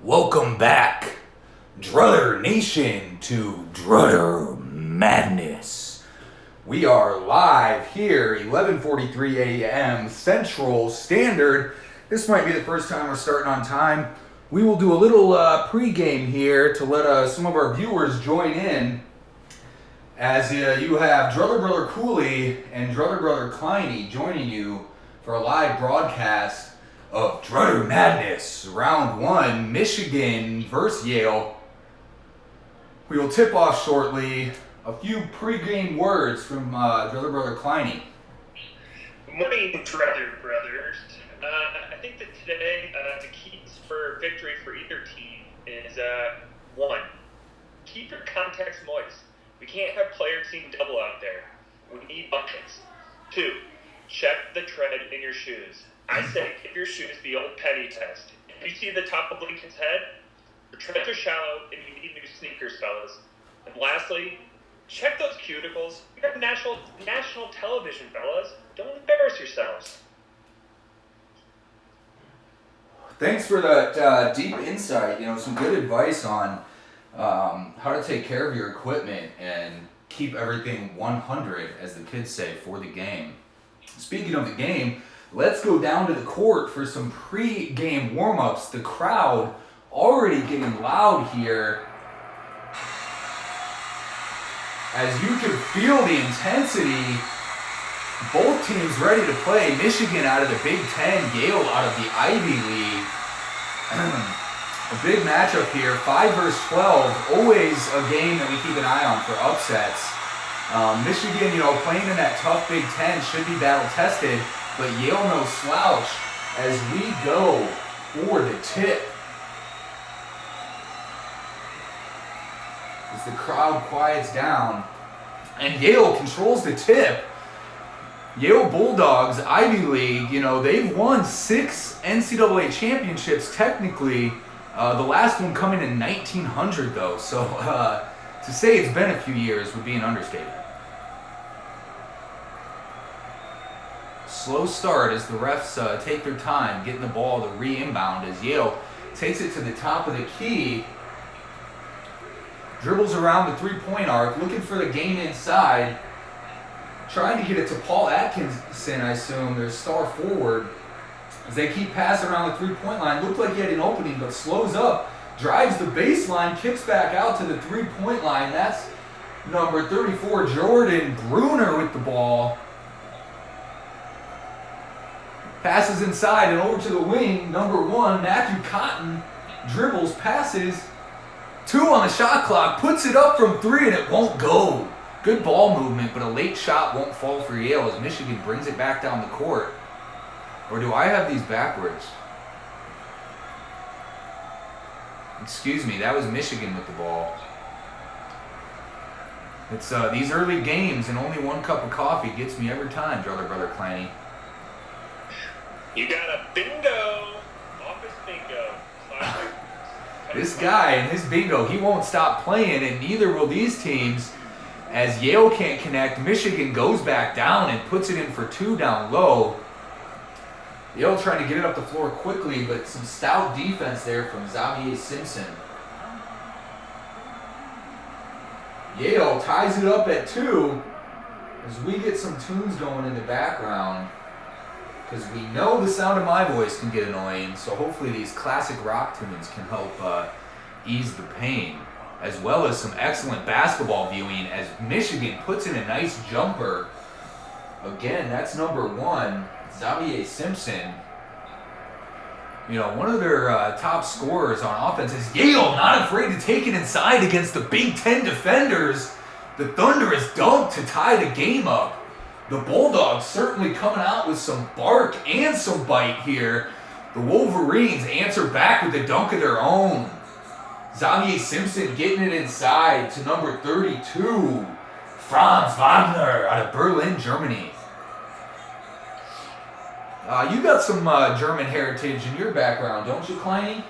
Welcome back, Drutter Nation, to Drutter Madness. We are live here, 11:43 a.m. Central Standard. This might be the first time we're starting on time. We will do a little pregame here to let some of our viewers join in, as you have Drutter Brother Cooley and Drutter Brother Kleiny joining you for a live broadcast of Drutter Madness, Round 1, Michigan versus Yale. We will tip off shortly. A few pregame words from Drutter Brother Kleiny. Good morning, Drutter Brothers. I think that today the keys for victory for either team is 1. Keep your contacts moist. We can't have players seeing double out there. We need buckets. 2. Check the tread in your shoes. I say give your shoes the old penny test. If you see the top of Lincoln's head, the treads are shallow and you need new sneakers, fellas. And lastly, check those cuticles. We have national television, fellas. Don't embarrass yourselves. Thanks for that deep insight. Some good advice on how to take care of your equipment and keep everything 100, as the kids say, for the game. Speaking of the game, let's go down to the court for some pre-game warm-ups. The crowd already getting loud here, as you can feel the intensity. Both teams ready to play. Michigan out of the Big Ten, Yale out of the Ivy League. A big matchup here, 5 versus 12. Always a game that we keep an eye on for upsets. Michigan, playing in that tough Big Ten should be battle-tested, but Yale no slouch as we go for the tip. As the crowd quiets down and Yale controls the tip. Yale Bulldogs, Ivy League, they've won 6 NCAA championships technically. The last one coming in 1900 though, so to say it's been a few years would be an understatement. Slow start as the refs take their time getting the ball to re-inbound as Yale takes it to the top of the key. Dribbles around the three-point arc, looking for the game inside. Trying to get it to Paul Atkinson, I assume, their star forward. As they keep passing around the three-point line. Looked like he had an opening, but slows up. Drives the baseline, kicks back out to the three-point line. That's number 34, Jordan Bruner with the ball. Passes inside and over to the wing. Number 1, Matthew Cotton dribbles, passes. 2 on the shot clock, puts it up from 3 and it won't go. Good ball movement, but a late shot won't fall for Yale as Michigan brings it back down the court. Or do I have these backwards? Excuse me, that was Michigan with the ball. It's these early games and only 1 cup of coffee gets me every time, Drutter Brother Kleiny. You got a bingo! Office bingo. This guy and his bingo, he won't stop playing, and neither will these teams. As Yale can't connect, Michigan goes back down and puts it in for 2 down low. Yale trying to get it up the floor quickly, but some stout defense there from Xavier Simpson. Yale ties it up at 2 as we get some tunes going in the background, because we know the sound of my voice can get annoying, so hopefully these classic rock tunes can help ease the pain, as well as some excellent basketball viewing as Michigan puts in a nice jumper. Again, that's number 1, Xavier Simpson. One of their top scorers on offense is Yale, not afraid to take it inside against the Big Ten defenders. The thunderous dunk to tie the game up. The Bulldogs certainly coming out with some bark and some bite here. The Wolverines answer back with a dunk of their own. Xavier Simpson getting it inside to number 32, Franz Wagner out of Berlin, Germany. You got some German heritage in your background, don't you, Kleiny?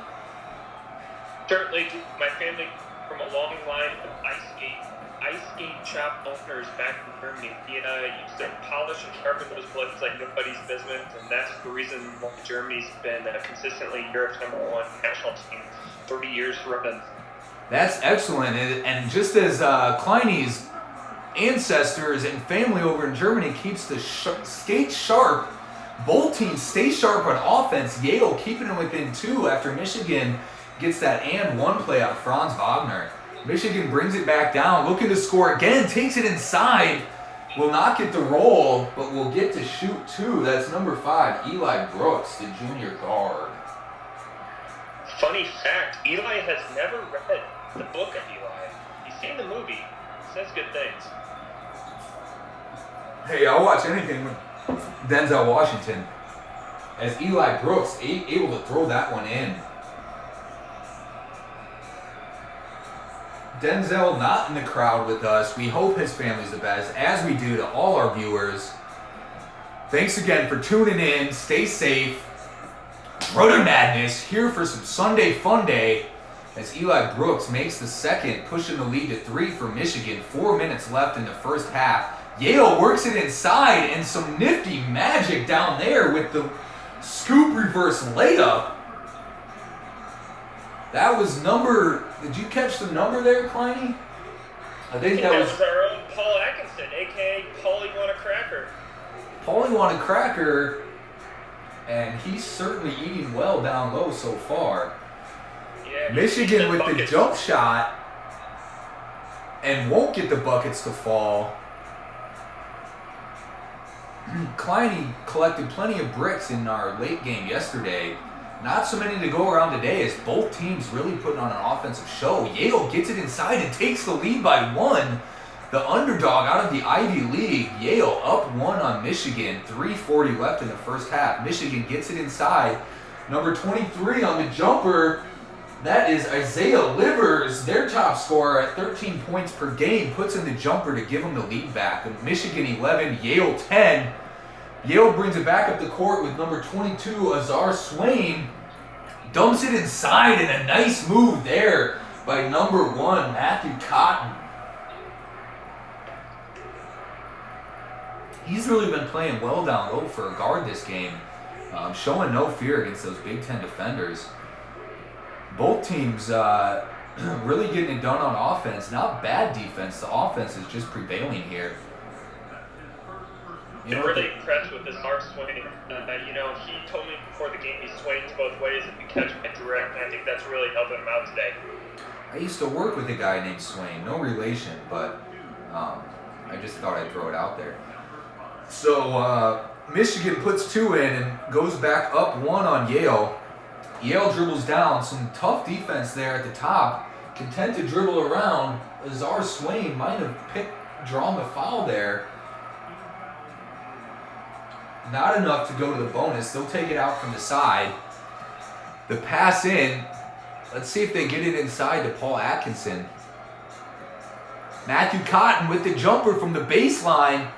Certainly, my family from a long line of ice skate ice skate shop owners back in Germany. He used to polish and sharpen those blades like nobody's business, and that's the reason why Germany's been consistently Europe's #1 national team 30 years running. That's excellent. And just as Kleiny's ancestors and family over in Germany keeps the skate sharp, both teams stay sharp on offense. Yale keeping it within 2 after Michigan gets that and 1 play out of Franz Wagner. Michigan brings it back down, looking to score again, takes it inside, will not get the roll, but will get to shoot 2. That's number 5, Eli Brooks, the junior guard. Funny fact, Eli has never read the book of Eli. He's seen the movie, says good things. Hey, I'll watch anything with Denzel Washington. As Eli Brooks able to throw that one in. Denzel not in the crowd with us. We hope his family's the best, as we do to all our viewers. Thanks again for tuning in. Stay safe. Drutter Madness here for some Sunday Fun Day as Eli Brooks makes the second, pushing the lead to 3 for Michigan. 4 minutes left in the first half. Yale works it inside, and some nifty magic down there with the scoop reverse layup. That was did you catch the number there, Kleiny? I think that was our own Paul Atkinson, a.k.a. Paulie Want a Cracker. Paulie Want a Cracker, and he's certainly eating well down low so far. Yeah, Michigan with the jump shot and won't get the buckets to fall. Kleiny collected plenty of bricks in our late game yesterday. Not so many to go around today as both teams really putting on an offensive show. Yale gets it inside and takes the lead by 1. The underdog out of the Ivy League. Yale up 1 on Michigan. 3:40 left in the first half. Michigan gets it inside. Number 23 on the jumper. That is Isaiah Livers, their top scorer at 13 points per game, puts in the jumper to give them the lead back. Michigan 11, Yale 10. Yale brings it back up the court with number 22, Azar Swain. Dumps it inside, and a nice move there by number 1, Matthew Cotton. He's really been playing well down low for a guard this game, showing no fear against those Big Ten defenders. Both teams really getting it done on offense. Not bad defense. The offense is just prevailing here. I'm really impressed with this Mark Swain. He told me before the game he swings both ways if you catch him direct, and I think that's really helping him out today. I used to work with a guy named Swain. No relation, but I just thought I'd throw it out there. So Michigan puts 2 in and goes back up 1 on Yale. Yale dribbles down. Some tough defense there at the top. Content to dribble around. Azar Swain might have drawn the foul there. Not enough to go to the bonus. They'll take it out from the side. The pass in. Let's see if they get it inside to Paul Atkinson. Matthew Cotton with the jumper from the baseline.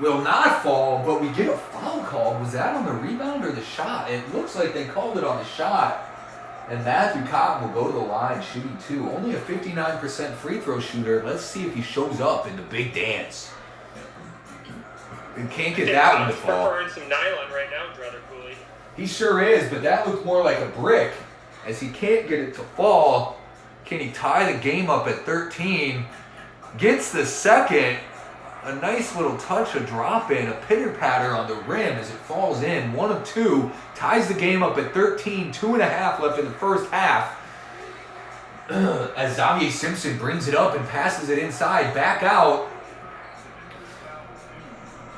Will not fall, but we get a foul call. Was that on the rebound or the shot? It looks like they called it on the shot. And Matthew Cotton will go to the line shooting 2. Only a 59% free throw shooter. Let's see if he shows up in the big dance. And can't get that one to fall. He's preferring some nylon right now, Drutter Cooley. He sure is, but that looked more like a brick. As he can't get it to fall. Can he tie the game up at 13? Gets the second. A nice little touch, a drop in, a pitter patter on the rim as it falls in. 1 of 2. Ties the game up at 13. 2.5 left in the first half. As Xavier Simpson brings it up and passes it inside. Back out.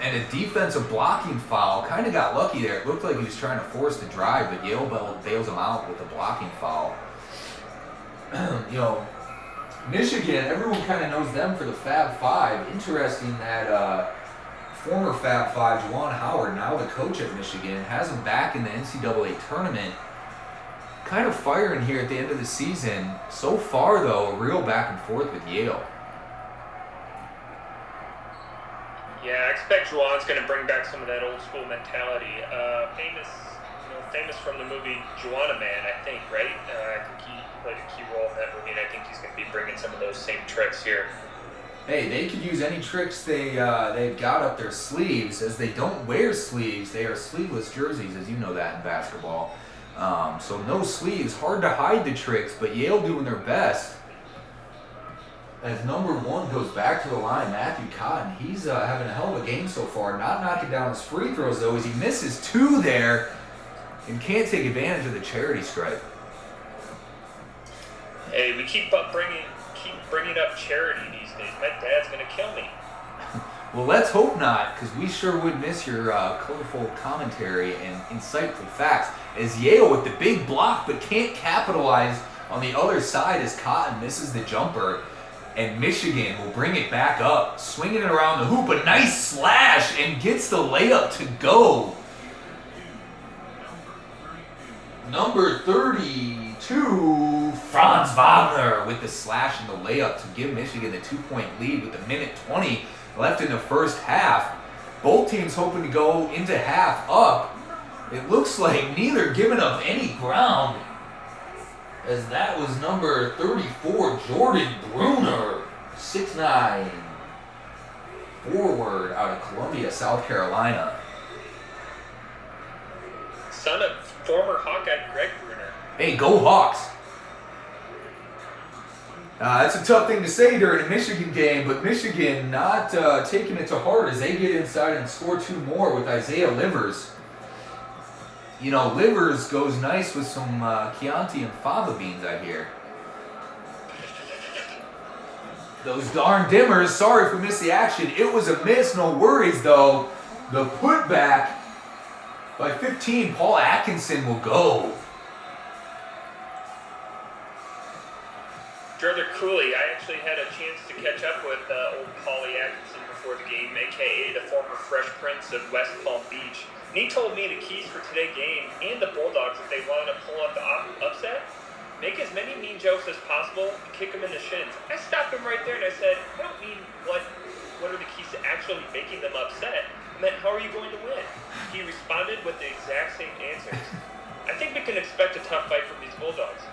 And a defensive blocking foul. Kind of got lucky there. It looked like he was trying to force the drive, but Yale bails him out with a blocking foul. Michigan, everyone kind of knows them for the Fab Five. Interesting that former Fab Five, Juwan Howard, now the coach at Michigan, has him back in the NCAA tournament. Kind of firing here at the end of the season. So far, though, a real back and forth with Yale. Yeah, I expect Juwan's going to bring back some of that old school mentality. Famous from the movie Juwan Man, I think, right? I think he played a key role in that movie, and I think he's going to be bringing some of those same tricks here. Hey, they could use any tricks they've got up their sleeves, as they don't wear sleeves. They are sleeveless jerseys, as you know that in basketball. So no sleeves, hard to hide the tricks, but Yale doing their best. As number 1 goes back to the line, Matthew Cotton, he's having a hell of a game so far. Not knocking down his free throws, though, as he misses 2 there and can't take advantage of the charity stripe. Hey, we keep bringing up charity these days. My dad's going to kill me. Well, let's hope not, because we sure would miss your colorful commentary and insightful facts. As Yale with the big block, but can't capitalize on the other side as Cotton misses the jumper. And Michigan will bring it back up, swinging it around the hoop. A nice slash and gets the layup to go. Number 32, Franz Wagner with the slash and the layup to give Michigan the 2-point lead with 1:20 left in the first half. Both teams hoping to go into half up. It looks like neither giving up any ground, as that was number 34, Jordan Bruner, 6'9", forward out of Columbia, South Carolina. Son of former Hawkeye Greg Bruner. Hey, go Hawks! That's a tough thing to say during a Michigan game, but Michigan not taking it to heart as they get inside and score 2 more with Isaiah Livers. You know, Livers goes nice with some Chianti and fava beans, I hear. Those darn Dimmers, sorry if we missed the action. It was a miss, no worries though. The putback by 15, Paul Atkinson will go. Drutter Cooley, I actually had a chance to catch up with old Paulie Atkinson before the game, a.k.a. the former Fresh Prince of West Palm Beach. And he told me the keys for today's game and the Bulldogs, if they want to pull out the upset, make as many mean jokes as possible and kick them in the shins. I stopped him right there and I said, I don't mean what are the keys to actually making them upset. I meant, how are you going to win? He responded with the exact same answers. I think we can expect a tough fight from these Bulldogs.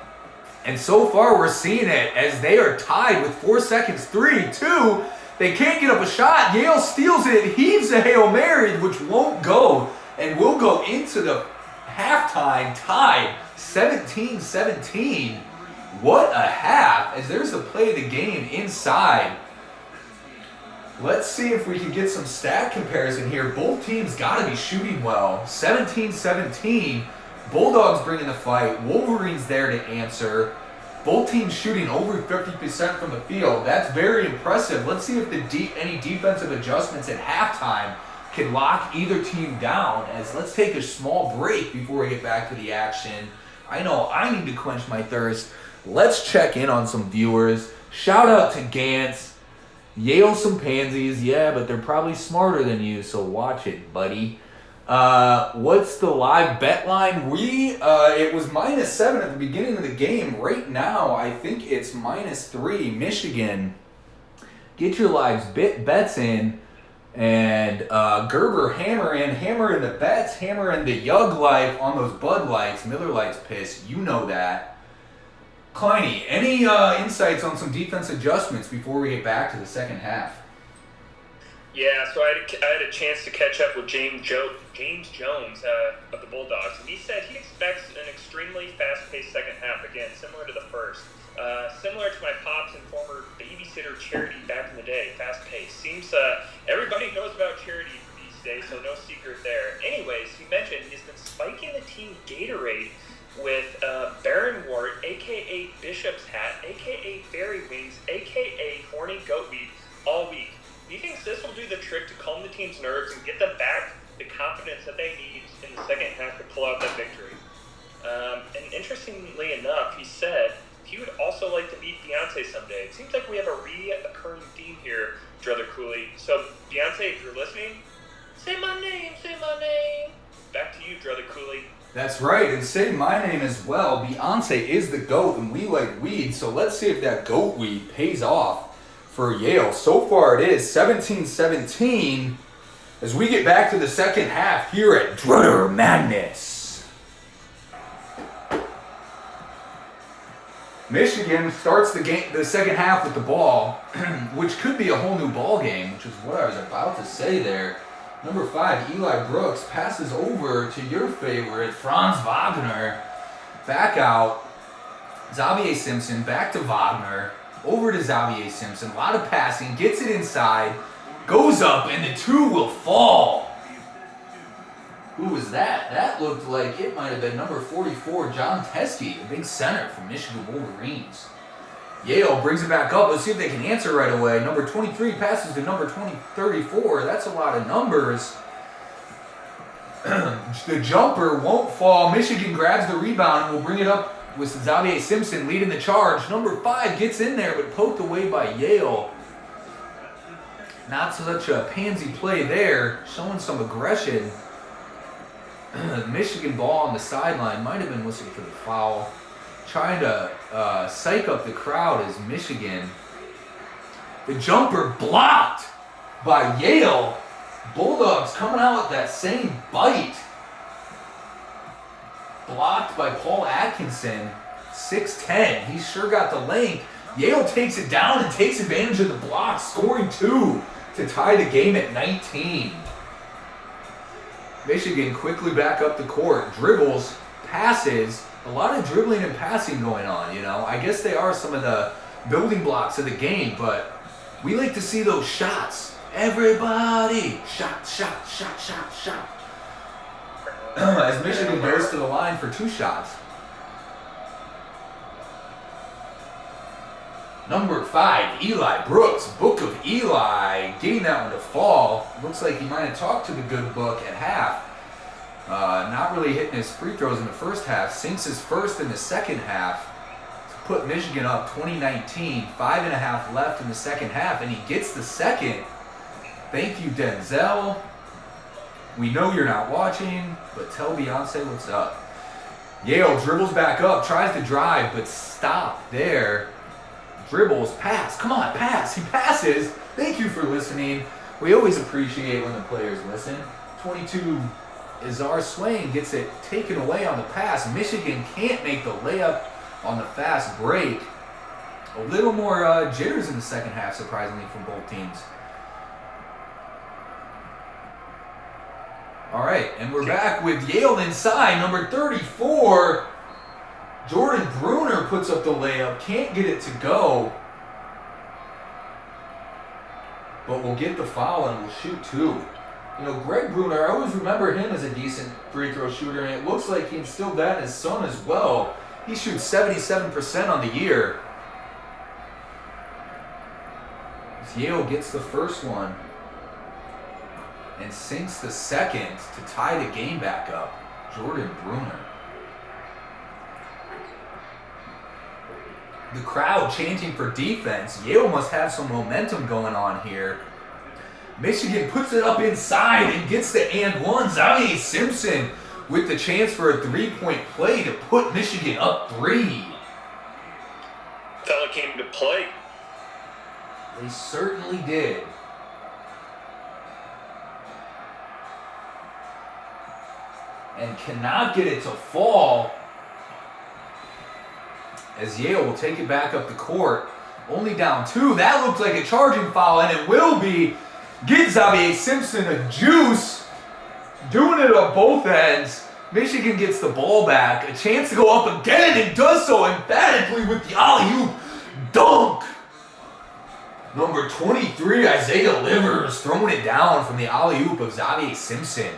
And so far we're seeing it as they are tied with 4 seconds. 3, 2, they can't get up a shot. Yale steals it, heaves a Hail Mary, which won't go, and will go into the halftime tied 17-17. What a half, as there's the play of the game inside. Let's see if we can get some stat comparison here. Both teams got to be shooting well. 17-17. Bulldogs bringing the fight. Wolverines there to answer. Both teams shooting over 50% from the field. That's very impressive. Let's see if any defensive adjustments at halftime can lock either team down. As let's take a small break before we get back to the action. I know I need to quench my thirst. Let's check in on some viewers. Shout out to Gantz. Yale some pansies, yeah, but they're probably smarter than you, so watch it, buddy. What's the live bet line? It was -7 at the beginning of the game. Right now, I think it's -3. Michigan, get your live bets in. And Gerber, hammer in the bets, hammer in the Yug Life on those Bud Lights, Miller Lights piss, you know that. Kleiny, any insights on some defense adjustments before we get back to the second half? Yeah, so I had a chance to catch up with James Jones of the Bulldogs, and he said he expects an extremely fast-paced second half, again, similar to the first. Similar to my pops and former babysitter Charity back in the day, fast-paced. Seems everybody knows about Charity these days, so no secret there. Anyways, he mentioned he's been spiking the team Gatorade with Baron Wart, a.k.a. Bishop's Hat, a.k.a. Fairy Wings, a.k.a. Horny Goatweed, all week. He thinks this will do the trick to calm the team's nerves and get them back the confidence that they need in the second half to pull out that victory. And interestingly enough, he said he would also like to meet Beyonce someday. It seems like we have a reoccurring theme here, Drutter Cooley. So, Beyonce, if you're listening, say my name, say my name. Back to you, Drutter Cooley. That's right, and say my name as well. Beyonce is the GOAT, and we like weed, so let's see if that goat weed pays off for Yale. So far it is 17-17 as we get back to the second half here at Drutter Madness. Michigan starts the second half with the ball, which could be a whole new ball game, which is what I was about to say there. Number 5, Eli Brooks passes over to your favorite, Franz Wagner. Back out, Xavier Simpson, back to Wagner, over to Xavier Simpson. A lot of passing, gets it inside, goes up, and the 2 will fall. Who was that? That looked like it might have been number 44, John Teskey, the big center from Michigan Wolverines. Yale brings it back up. Let's see if they can answer right away. Number 23 passes to number 34. That's a lot of numbers. The jumper won't fall. Michigan grabs the rebound and will bring it up with Xavier Simpson leading the charge. Number 5 gets in there but poked away by Yale. Not such a pansy play there, showing some aggression. Michigan ball on the sideline, might have been whistled for the foul. Trying to psych up the crowd is Michigan. The jumper blocked by Yale. Bulldogs coming out with that same bite. Blocked by Paul Atkinson, 6'10". He sure got the length. Yale takes it down and takes advantage of the block, scoring 2 to tie the game at 19. Michigan quickly back up the court, dribbles, passes, a lot of dribbling and passing going on, you know. I guess they are some of the building blocks of the game, but we like to see those shots. Everybody, shot, shot, shot, shot, shot. As Michigan goes to the line for 2 shots. Number 5, Eli Brooks, Book of Eli, getting that one to fall. Looks like he might have talked to the good book at half. Not really hitting his free throws in the first half. Sinks his first in the second half to put Michigan up 20-19. 5.5 left in the second half, and he gets the second. Thank you, Denzel. We know you're not watching, but tell Beyonce what's up. Yale dribbles back up, tries to drive, but stop there. Dribbles, pass, come on, pass. He passes. Thank you for listening. We always appreciate when the players listen. 22, Izar Swain gets it taken away on the pass. Michigan can't make the layup on the fast break. A little more jitters in the second half, surprisingly, from both teams. All right, and we're back with Yale inside. Number 34, Jordan Bruner puts up the layup. Can't get it to go. But we'll get the foul and we'll shoot 2. You know, Greg Bruner, I always remember him as a decent free throw shooter, and it looks like he instilled that in his son as well. He shoots 77% on the year. As Yale gets the first one and sinks the second to tie the game back up. Jordan Bruner. The crowd chanting for defense. Yale must have some momentum going on here. Michigan puts it up inside and gets the and one. Xavier Simpson with the chance for a 3-point play to put Michigan up 3. Fella came to play. They certainly did. And cannot get it to fall, as Yale will take it back up the court. Only down 2. That looks like a charging foul, and it will be. Get Xavier Simpson a juice. Doing it on both ends. Michigan gets the ball back. A chance to go up again, and does so emphatically with the alley-oop dunk. Number 23, Isaiah Livers, throwing it down from the alley-oop of Xavier Simpson.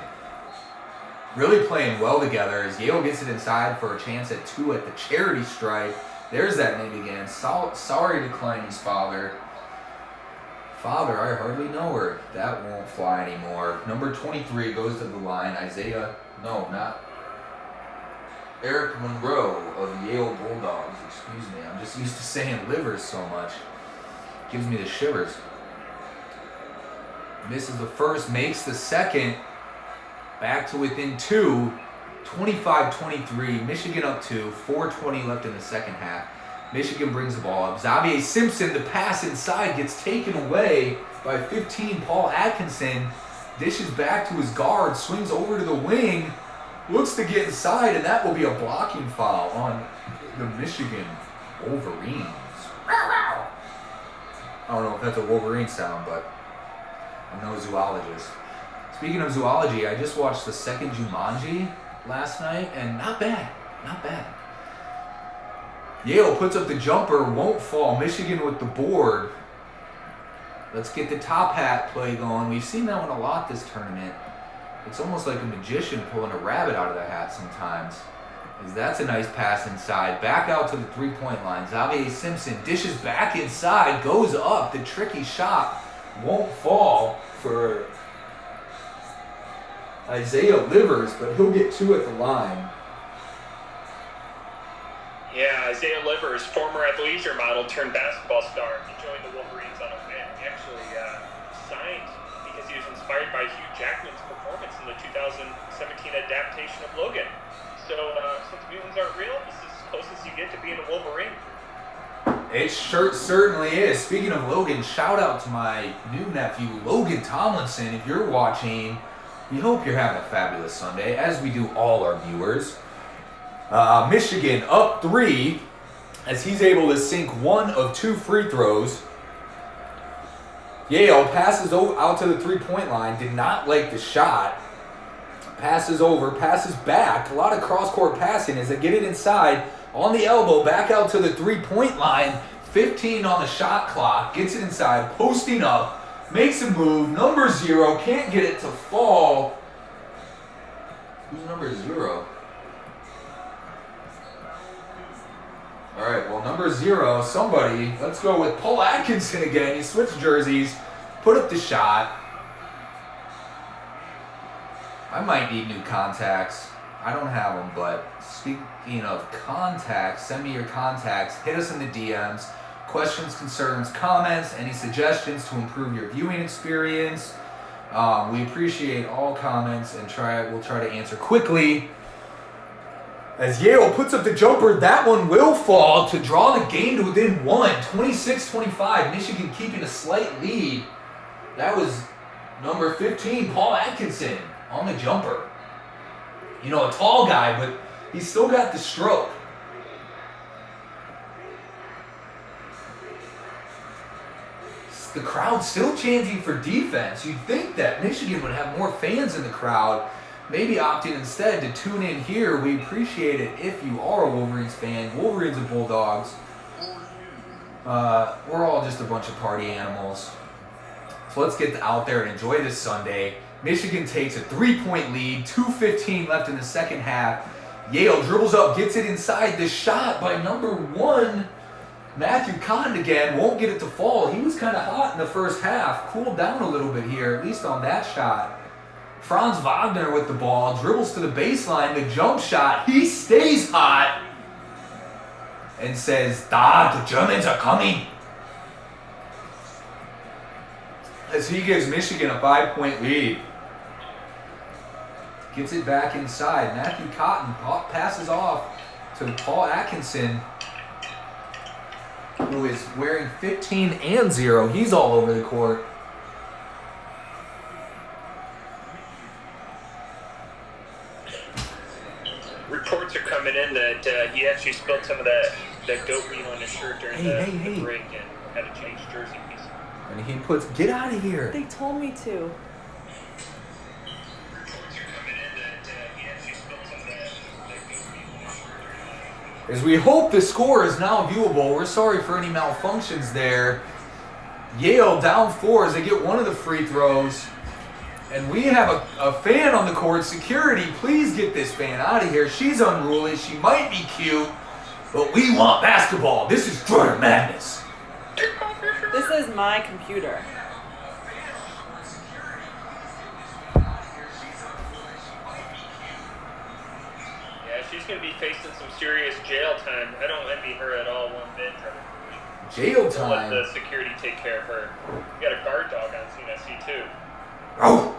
Really playing well together as Yale gets it inside for a chance at 2 at the charity stripe. There's that name again. Sorry to Klein's father. Father, I hardly know her. That won't fly anymore. Number 23 goes to the line. Eric Monroe of Yale Bulldogs. Excuse me. I'm just used to saying Livers so much. Gives me the shivers. Misses the first, makes the second. Back to within 2, 25-23, Michigan up 2, 4:20 left in the second half. Michigan brings the ball up. Xavier Simpson, the pass inside, gets taken away by 15, Paul Atkinson. Dishes back to his guard, swings over to the wing, looks to get inside, and that will be a blocking foul on the Michigan Wolverines. I don't know if that's a Wolverine sound, but I'm no zoologist. Speaking of zoology, I just watched the second Jumanji last night, and not bad. Not bad. Yale puts up the jumper, won't fall. Michigan with the board. Let's get the top hat play going. We've seen that one a lot this tournament. It's almost like a magician pulling a rabbit out of the hat sometimes. That's a nice pass inside. Back out to the three-point line. Xavier Simpson dishes back inside, goes up. The tricky shot won't fall for Isaiah Livers, but he'll get two at the line. Yeah, Isaiah Livers, former athleisure model turned basketball star. He joined the Wolverines on a whim. He actually signed because he was inspired by Hugh Jackman's performance in the 2017 adaptation of Logan. So, since mutants aren't real, this is as close as you get to being a Wolverine. It certainly is. Speaking of Logan, shout out to my new nephew, Logan Tomlinson. If you're watching, we hope you're having a fabulous Sunday, as we do all our viewers. Michigan up 3 as he's able to sink one of 2 free throws. Yale passes out to the three-point line, did not like the shot. Passes over, passes back. A lot of cross-court passing as they get it inside. On the elbow, back out to the three-point line. 15 on the shot clock. Gets it inside, posting up. Makes a move. Number 0, can't get it to fall. Who's number 0? All right, well, number 0, somebody. Let's go with Paul Atkinson again. He switched jerseys, put up the shot. I might need new contacts. I don't have them, but speaking of contacts, send me your contacts. Hit us in the DMs. Questions, concerns, comments, any suggestions to improve your viewing experience. We appreciate all comments and we'll try to answer quickly. As Yale puts up the jumper, that one will fall to draw the game to within 1. 26-25. Michigan keeping a slight lead. That was number 15, Paul Atkinson, on the jumper. You know, a tall guy, but he's still got the stroke. The crowd's still chanting for defense. You'd think that Michigan would have more fans in the crowd, maybe opting instead to tune in here. We appreciate it if you are a Wolverines fan. Wolverines and Bulldogs. We're all just a bunch of party animals. So let's get out there and enjoy this Sunday. Michigan takes a 3-point lead, 2:15 left in the second half. Yale dribbles up, gets it inside. The shot by number 1, Matthew Cotton again, won't get it to fall. He was kind of hot in the first half. Cooled down a little bit here, at least on that shot. Franz Wagner with the ball, dribbles to the baseline, the jump shot. He stays hot and says, the Germans are coming. As he gives Michigan a 5-point lead. Gets it back inside. Matthew Cotton passes off to Paul Atkinson, who is wearing 15 and 0. He's all over the court. Reports are coming in that he actually spilled some of that goat meat on his shirt during the break and had to change jerseys. And he puts, get out of here. They told me to. As we hope the score is now viewable, we're sorry for any malfunctions there. Yale down 4 as they get one of the free throws. And we have a fan on the court. Security, please get this fan out of here. She's unruly. She might be cute, but we want basketball. This is Drutter madness. This is my computer. Yeah, she's going to be facing some serious jail time. I don't envy her at all one bit. Jail time? Let the security take care of her. We got a guard dog on CNSC too. Oh!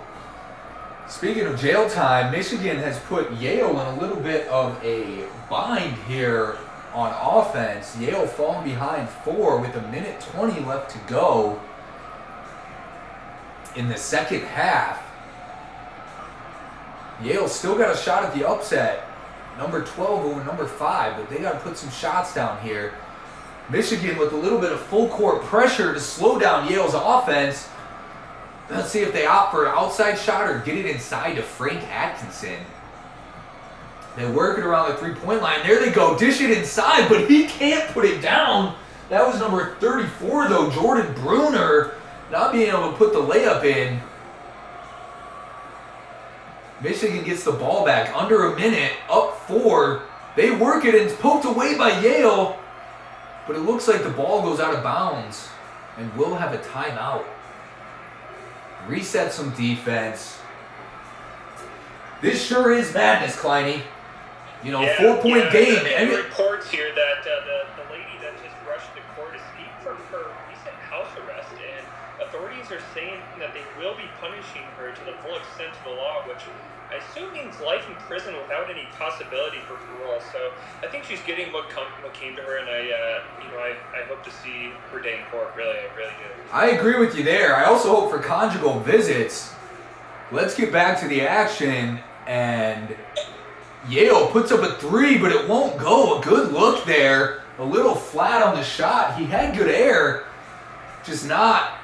Speaking of jail time, Michigan has put Yale in a little bit of a bind here on offense. Yale falling behind 4 with 1:20 left to go in the second half. Yale still got a shot at the upset. Number 12 over number 5, but they got to put some shots down here. Michigan with a little bit of full court pressure to slow down Yale's offense. Let's see if they opt for an outside shot or get it inside to Frank Atkinson. They work it around the three-point line. There they go. Dish it inside, but he can't put it down. That was number 34, though. Jordan Bruner not being able to put the layup in. Michigan gets the ball back. Under a minute. Up 4. They work it, and it's poked away by Yale. But it looks like the ball goes out of bounds. And we'll have a timeout. Reset some defense. This sure is madness, Kleiny. You know, 4-point game. And reports here that the lady that just rushed the court escaped from her recent house arrest, and authorities are saying that they will be punishing her to the full extent of the law, which I assume means life in prison without any possibility for parole. So I think she's getting what came to her, and I hope to see her day in court. Really, I really do. I agree with you there. I also hope for conjugal visits. Let's get back to the action, and Yale puts up a 3, but it won't go. A good look there. A little flat on the shot. He had good air, just not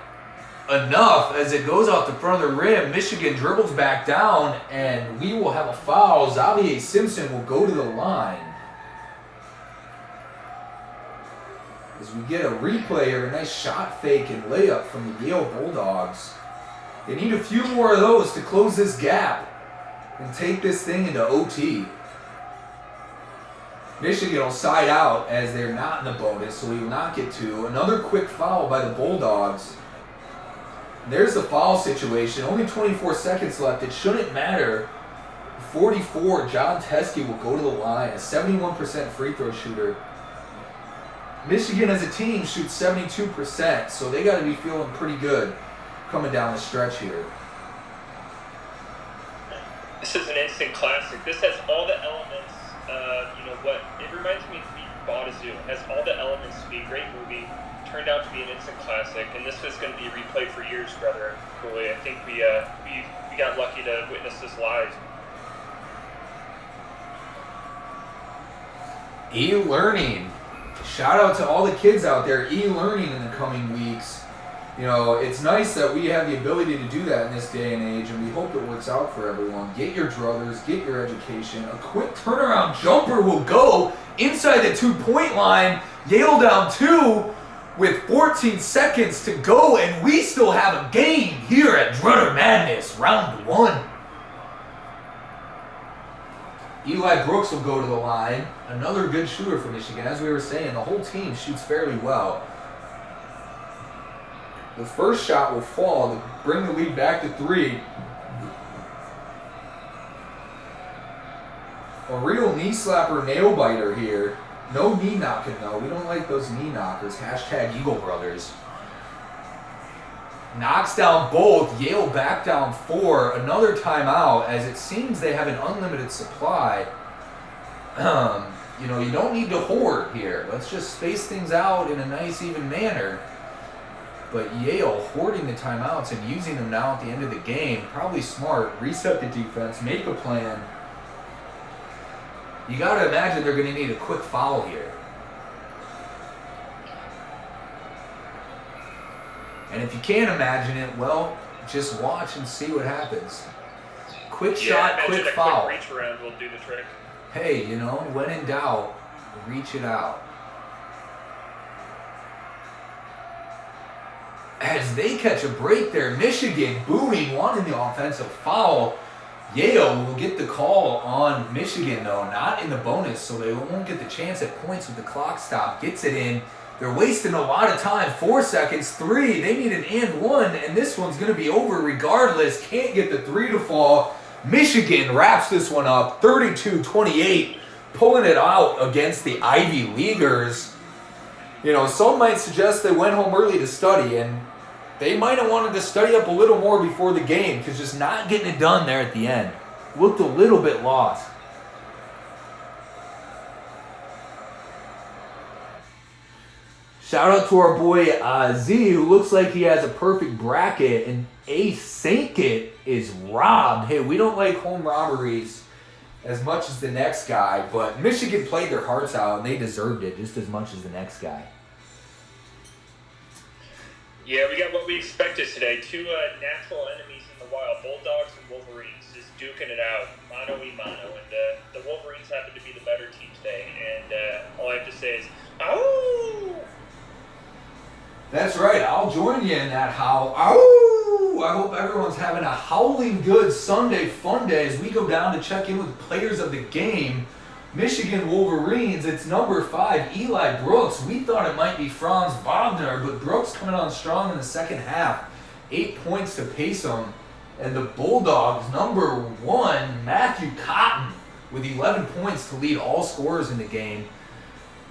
enough as it goes off the front of the rim. Michigan dribbles back down, and we will have a foul. Xavier Simpson will go to the line. As we get a replay of a nice shot fake and layup from the Yale Bulldogs. They need a few more of those to close this gap and take this thing into OT. Michigan will side out as they're not in the bonus, so we will not get 2. Another quick foul by the Bulldogs. There's the foul situation. Only 24 seconds left. It shouldn't matter. 44, John Teskey will go to the line, a 71% free throw shooter. Michigan as a team shoots 72%, so they got to be feeling pretty good coming down the stretch here. This is an instant classic. This has all the elements. It reminds me of Bought a Zoo. It has all the elements to be a great movie. Turned out to be an instant classic, and this is going to be replayed for years, brother. Boy, I think we got lucky to witness this live. E-learning. Shout out to all the kids out there. E-learning in the coming weeks. You know, it's nice that we have the ability to do that in this day and age, and we hope it works out for everyone. Get your druthers, get your education. A quick turnaround jumper will go inside the 2-point line. Yale down 2 with 14 seconds to go, and we still have a game here at Drutter Madness, round 1. Eli Brooks will go to the line. Another good shooter for Michigan. As we were saying, the whole team shoots fairly well. The first shot will fall to bring the lead back to 3. A real knee slapper, nail biter here. No knee knocking though. We don't like those knee knockers. Hashtag Eagle Brothers. Knocks down both. Yale back down 4. Another timeout as it seems they have an unlimited supply. You don't need to hoard here. Let's just space things out in a nice, even manner. But Yale hoarding the timeouts and using them now at the end of the game. Probably smart. Reset the defense. Make a plan. You got to imagine they're going to need a quick foul here. And if you can't imagine it, well, just watch and see what happens. Quick shot, quick foul. Quick reach around will do the trick. Hey, when in doubt, reach it out. As they catch a break there, Michigan booing, wanting the offensive foul. Yale will get the call on Michigan, though, not in the bonus, so they won't get the chance at points with the clock stop. Gets it in. They're wasting a lot of time. 4 seconds, 3. They need an and 1, and this one's going to be over regardless. Can't get the 3 to fall. Michigan wraps this one up, 32-28, pulling it out against the Ivy Leaguers. Some might suggest they went home early to study, and they might have wanted to study up a little more before the game because just not getting it done there at the end. Looked a little bit lost. Shout out to our boy Z, who looks like he has a perfect bracket, and Ace Sankit is robbed. Hey, we don't like home robberies as much as the next guy, but Michigan played their hearts out, and they deserved it just as much as the next guy. Yeah, we got what we expected today. Two natural enemies in the wild, Bulldogs and Wolverines, just duking it out, mano-a-mano. And the Wolverines happen to be the better team today. And all I have to say is, ow! That's right. I'll join you in that howl. Ow! I hope everyone's having a howling good Sunday fun day as we go down to check in with players of the game. Michigan Wolverines, it's number 5, Eli Brooks. We thought it might be Franz Wagner, but Brooks coming on strong in the second half. 8 points to pace him. And the Bulldogs, number 1, Matthew Cotton, with 11 points to lead all scorers in the game.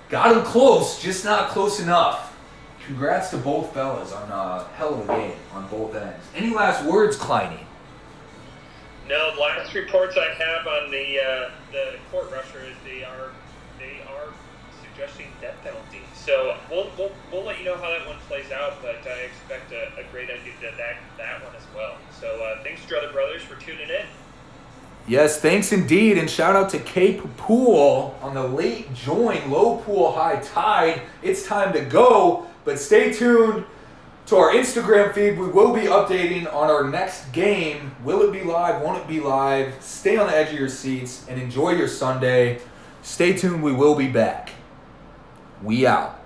Got him close, just not close enough. Congrats to both fellas on a hell of a game on both ends. Any last words, Kleiny? No, the last reports I have on the court rusher is they are suggesting death penalty. So we'll let you know how that one plays out, but I expect a great ending to that one as well. So thanks, Drutter Brothers, for tuning in. Yes, thanks indeed, and shout out to Cape Pool on the late join, low pool, high tide. It's time to go, but stay tuned to our Instagram feed. We will be updating on our next game. Will it be live? Won't it be live? Stay on the edge of your seats and enjoy your Sunday. Stay tuned. We will be back. We out.